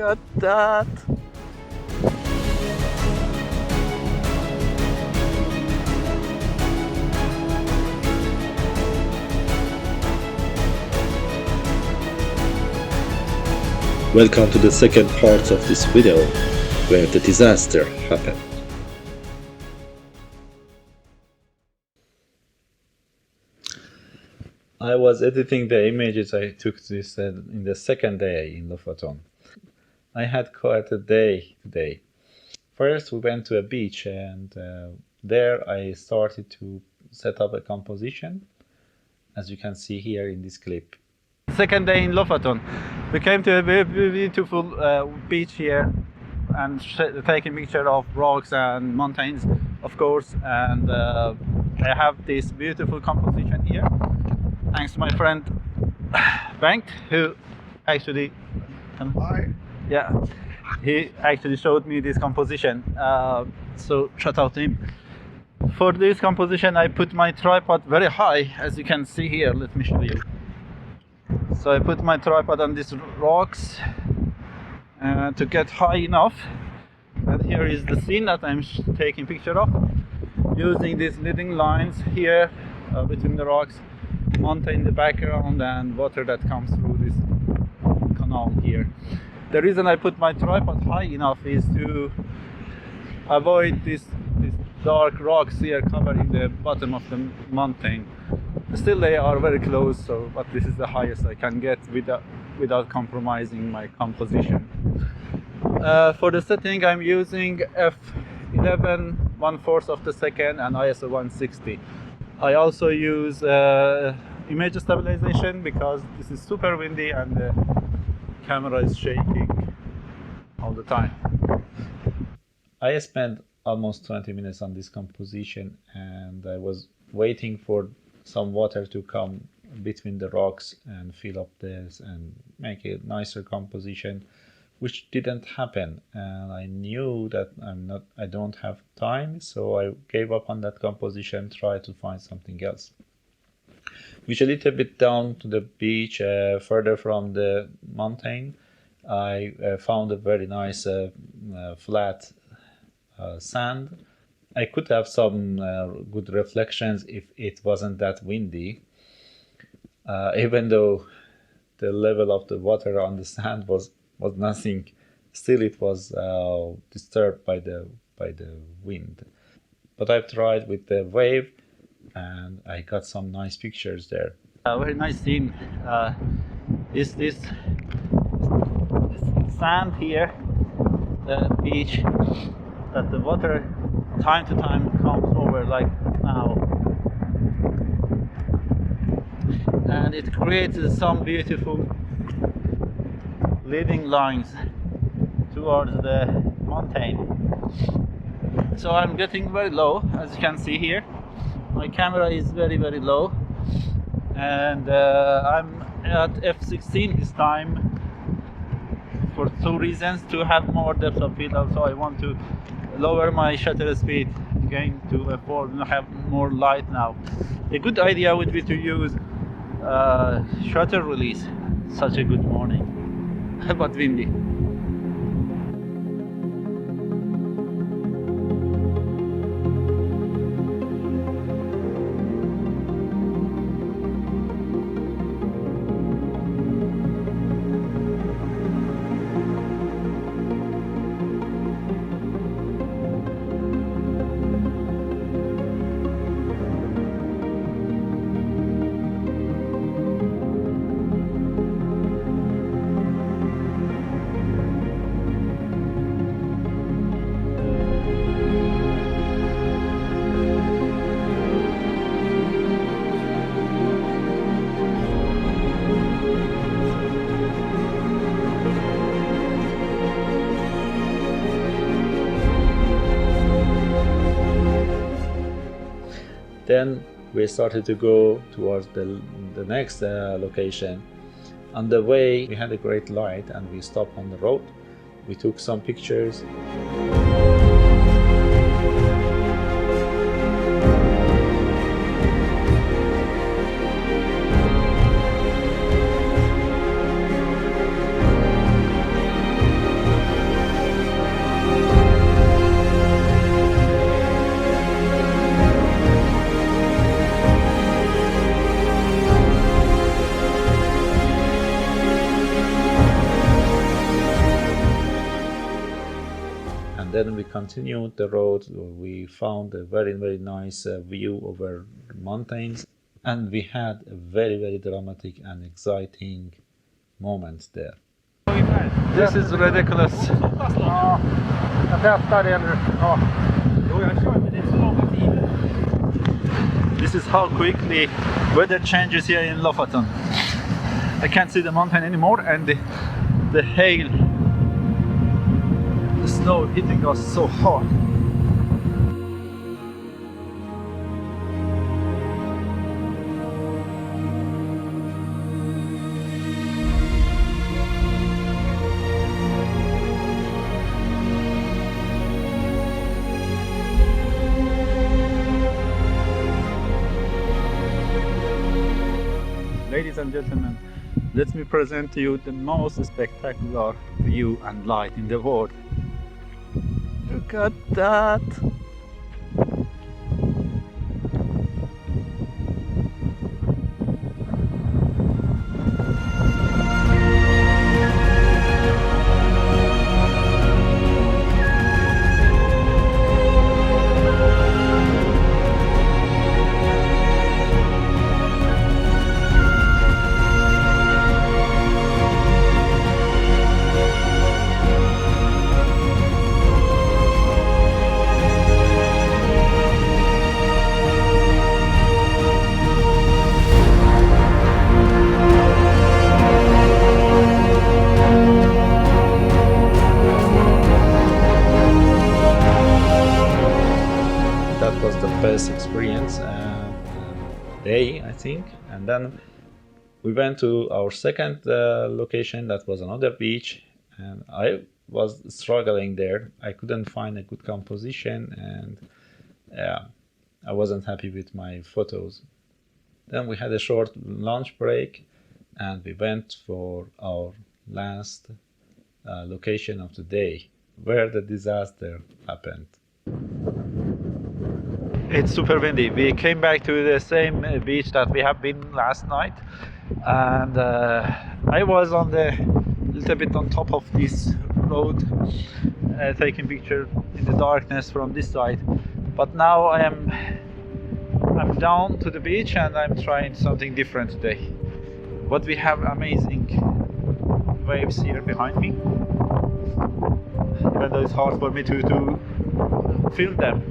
at that! Welcome to the second part of this video, where the disaster happened. I was editing the images I took this in the second day in Lofoton. I had quite a day today. First we went to a beach and there I started to set up a composition, as you can see here in this clip. Second day in Lofoton. We came to a very beautiful beach here and taking picture of rocks and mountains, of course, and I have this beautiful composition here thanks to my friend Bengt, who actually he actually showed me this composition, so shout out to him. For this composition I put my tripod very high, as you can see here. Let me show you. So I put my tripod on these rocks to get high enough, and here is the scene that I'm taking picture of, using these leading lines here between the rocks, mountain in the background, and water that comes through this canal here. The reason I put my tripod high enough is to avoid these dark rocks here covering the bottom of the mountain. Still they are very close, but this is the highest I can get without compromising my composition. For the setting I'm using f11 1/4 of the second and ISO 160. I also use image stabilization because this is super windy and the camera is shaking all the time. I spent almost 20 minutes on this composition and I was waiting for some water to come between the rocks and fill up this and make a nicer composition, which didn't happen, and I knew that I don't have time, so I gave up on that composition, tried to find something else. Which a little bit down to the beach, further from the mountain, I found a very nice flat sand. I could have some good reflections if it wasn't that windy, even though the level of the water on the sand was nothing. Still it was disturbed by the wind. But I've tried with the wave and I got some nice pictures there. A very nice scene is this sand here, the beach, that the water time to time comes over like now, and it creates some beautiful leading lines towards the mountain. So I'm getting very low, as you can see here. My camera is very low, and I'm at f16 this time for two reasons: to have more depth of field. Also I want to lower my shutter speed again to afford to have more light now. A good idea would be to use shutter release. Such a good morning, but windy. Then we started to go towards the next location. On the way we had a great light and we stopped on the road. We took some pictures. And then we continued the road. We found a very, very nice view over mountains, and we had a very, very dramatic and exciting moment there. This is ridiculous. This is how quickly weather changes here in Lofoten. I can't see the mountain anymore, and the hail, the snow hitting us so hard. Ladies and gentlemen, let me present to you the most spectacular view and light in the world. Look at that! That was the best experience day, I think. And then we went to our second location. That was another beach, and I was struggling there. I couldn't find a good composition, and I wasn't happy with my photos. Then we had a short lunch break, and we went for our last location of the day, where the disaster happened. It's super windy. We came back to the same beach that we have been last night, and I was on the little bit on top of this road, taking picture in the darkness from this side. But now I'm down to the beach, and I'm trying something different today. But we have amazing waves here behind me, even though it's hard for me to film them.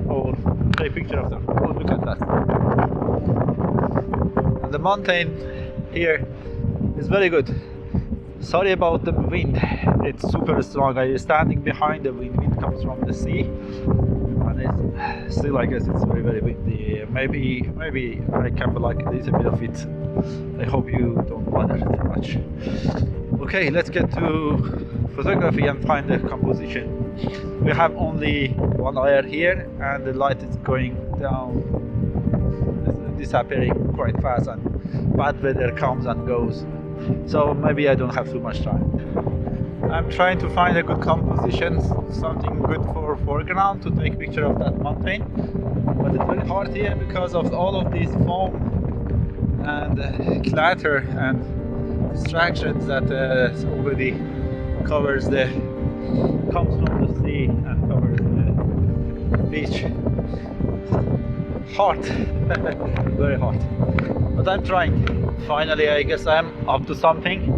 Or take picture of them. Oh, look at that. And the mountain here is very good. Sorry about the wind. It's super strong. I'm standing behind the wind. Wind comes from the sea, and it's still, I guess, it's very, very windy. Maybe I can block a little bit of it. I hope you don't bother too much. Okay, let's get to photography and find the composition. We have only one layer here, and the light is going down, disappearing quite fast, and bad weather comes and goes. So maybe I don't have too much time. I'm trying to find a good composition, something good for foreground to take picture of that mountain. But it's very hard here because of all of this foam and clatter and distractions that already comes from the sea and covers the beach. Hot, very hot. But I'm trying. Finally, I guess I'm up to something.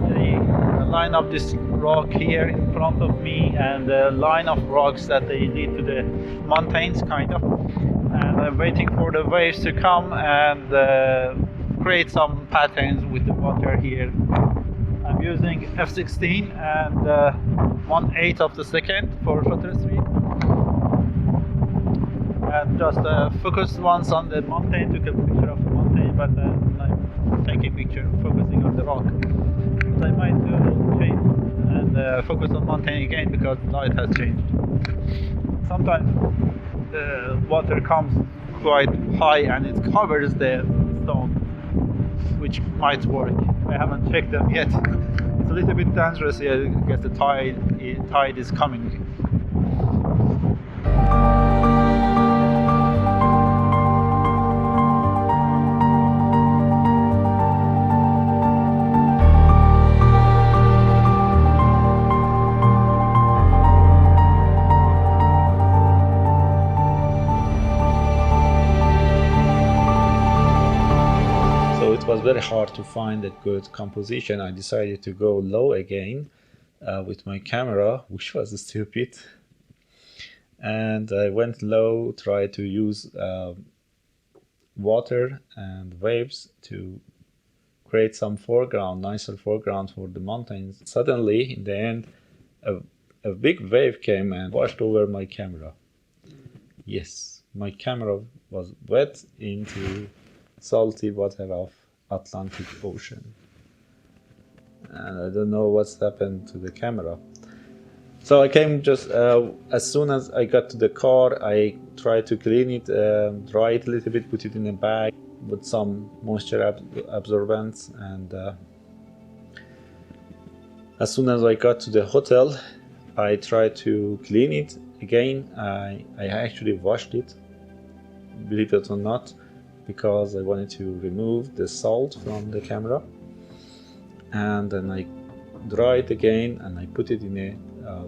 The line of this rock here in front of me, and the line of rocks that they lead to the mountains, kind of. And I'm waiting for the waves to come and create some patterns with the water here. I'm using f/16 and 1/8 of the second for shutter speed. And just focus once on the mountain, took a picture of the mountain, but then I'm taking a picture focusing on the rock. But I might change and focus on mountain again because the light has changed. Sometimes the water comes quite high and it covers the stone, which might work. I haven't checked them yet. It's a little bit dangerous here. I guess the tide is coming. it was very hard to find a good composition, I decided to go low again with my camera, which was stupid. And I went low, tried to use water and waves to create some foreground, nicer foreground for the mountains. Suddenly, in the end, a big wave came and washed over my camera. Yes, my camera was wet into salty water of Atlantic Ocean. And I don't know what's happened to the camera. So I came just as soon as I got to the car, I tried to clean it, dry it a little bit, put it in a bag with some moisture absorbents, and as soon as I got to the hotel, I tried to clean it again. I actually washed it, believe it or not, because I wanted to remove the salt from the camera, and then I dried it again and I put it in a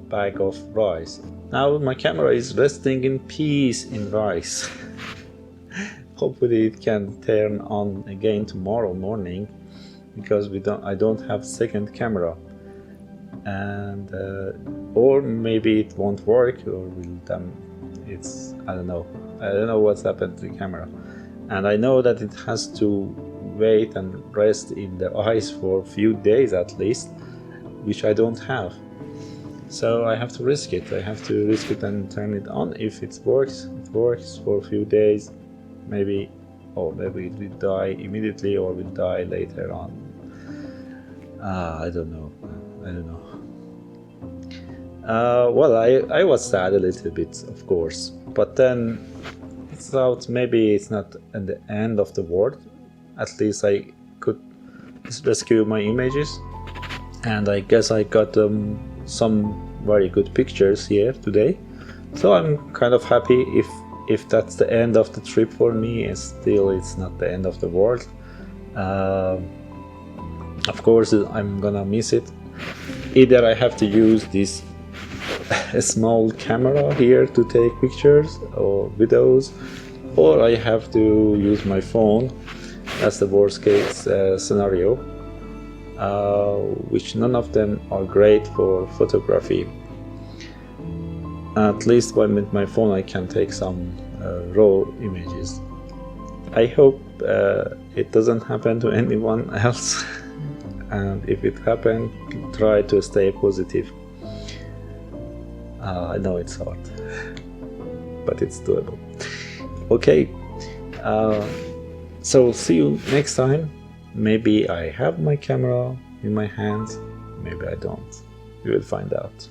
bag of rice. Now my camera is resting in peace in rice. Hopefully it can turn on again tomorrow morning, because I don't have second camera, and or maybe it won't work, or it's I don't know what's happened to the camera. And I know that it has to wait and rest in the ice for a few days at least, which I don't have. So I have to risk it. I have to risk it and turn it on. If it works for a few days, maybe, or maybe it will die immediately or will die later on. I don't know. Well, I was sad a little bit, of course, but then I thought maybe it's not at the end of the world. At least I could rescue my images, and I guess I got some very good pictures here today. So I'm kind of happy. If that's the end of the trip for me, and still it's not the end of the world. Of course, I'm gonna miss it. Either I have to use this small camera here to take pictures or videos, or I have to use my phone. That's the worst case scenario, which none of them are great for photography. At least with my phone I can take some raw images. I hope it doesn't happen to anyone else, and if it happened, try to stay positive. I know it's hard, but it's doable. Okay, so see you next time. Maybe I have my camera in my hands, maybe I don't. We will find out.